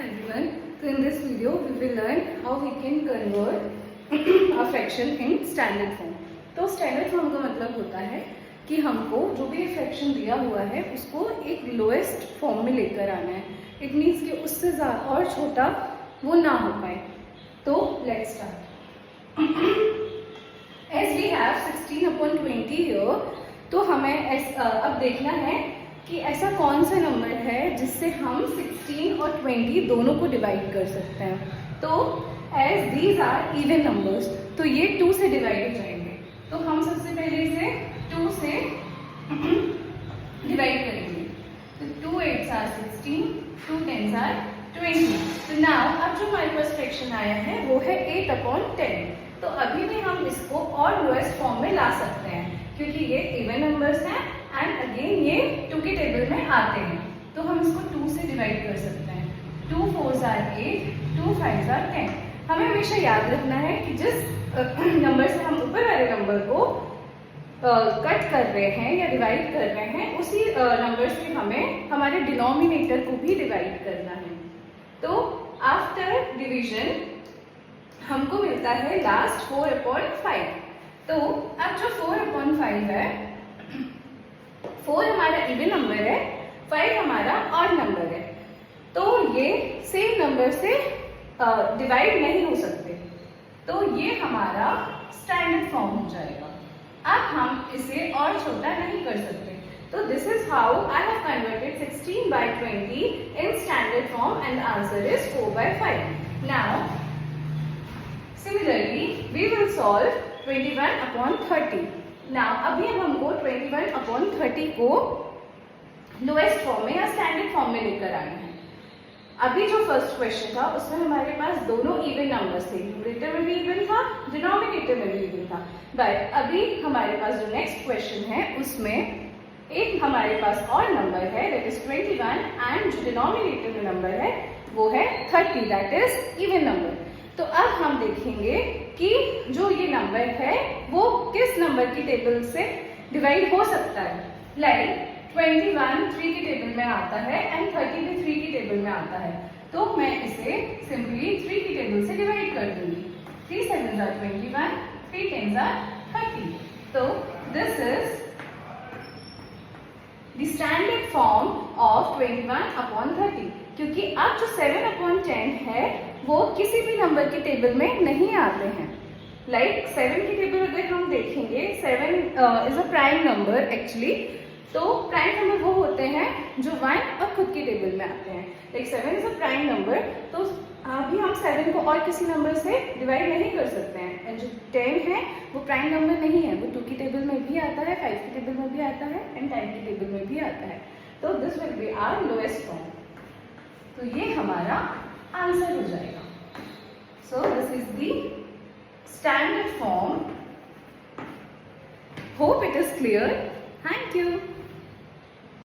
everyone. So in this video we will learn how we can convert a fraction in standard form. तो standard form का मतलब होता है कि हमको जो भी फ्रैक्शन दिया हुआ है उसको एक लोएस्ट फॉर्म में लेकर आना है. इट मीन्स कि उससे ज़्यादा और छोटा वो ना हो पाए. तो let's start. As we have 16/20 here, तो हमें अब देखना है कि ऐसा कौन सा नंबर है जिससे हम 16 और 20 दोनों को डिवाइड कर सकते हैं. तो as these are even numbers, तो ये 2 से डिवाइड हो जाएंगे. तो हम सबसे पहले इसे 2 से डिवाइड करेंगे. तो 2 8s आर 16, 2 10s आर 20. तो नाउ अब जो हमारे पास फ्रैक्शन आया है वो है 8/10. तो अभी भी हम इसको और लोएस्ट फॉर्म में ला सकते हैं क्योंकि ये इवन नंबर्स हैं एंड अगेन ये 2 के टेबल में आते हैं. तो हम इसको 2 से डिवाइड कर सकते हैं. 2 4s आर 8, 2 5s आर 10. हमें हमेशा याद रखना है कि जिस नंबर से हम ऊपर वाले नंबर को कट कर रहे हैं या डिवाइड कर रहे हैं उसी नंबर से हमें हमारे डिनोमिनेटर को भी डिवाइड करना है. तो आफ्टर डिवीजन हमको मिलता है लास्ट 4/5. तो अब जो 4/5 है, 4 हमारा इवन नंबर है, 5 हमारा ऑड नंबर है. तो ये सेम नंबर से डिवाइड नहीं हो सकते. तो ये हमारा स्टैंडर्ड फॉर्म हो जाएगा. अब हम इसे और छोटा नहीं कर सकते. तो this is how I have converted 16/20 in standard form and answer is 4/5. Now similarly we will solve 21/30. Now अभी हमको 21/30 को लोएस्ट फॉर्म में या स्टैंडर्ड फॉर्म में लेकर आना है. अभी जो फर्स्ट क्वेश्चन था उसमें हमारे पास दोनों इवन नंबर्स थे. न्यूमरेटर में भी इवन था, डिनोमिनेटर में भी इवन था. बट अभी हमारे पास जो नेक्स्ट क्वेश्चन है उसमें एक हमारे पास और नंबर है दैट इज 21 एंड जो डिनोमिनेटर में नंबर है वो है 30 दैट इज इवन नंबर. तो अब हम देखेंगे कि जो ये नंबर है वो किस नंबर की टेबल से डिवाइड हो सकता है. लाइक 21 3 की टेबल में आता है एंड 30 भी 3 की टेबल में आता है. तो मैं इसे सिंपली 3 की टेबल से डिवाइड कर दूंगी. 3 7s आर 21, 3 10s आर 30. तो this is the standard form of 21/30. क्योंकि अब जो 7/10 है वो किसी भी नंबर की टेबल में नहीं आते हैं. लाइक 7 की टेबल अगर हम देखेंगे, 7 is a prime number actually. तो प्राइम नंबर वो होते हैं जो 1 और खुद की टेबल में आते हैं. Like 7 is a prime number. तो अभी हम 7 को और किसी नंबर से डिवाइड नहीं कर सकते हैं. एंड जो 10 है वो प्राइम नंबर नहीं है, वो 2 की टेबल में भी आता है, 5 की टेबल में भी आता है एंड 10 की टेबल में भी आता है. तो this will be our lowest form. तो ये हमारा आंसर हो जाएगा. So this is the standard form. Hope it is clear. Thank you.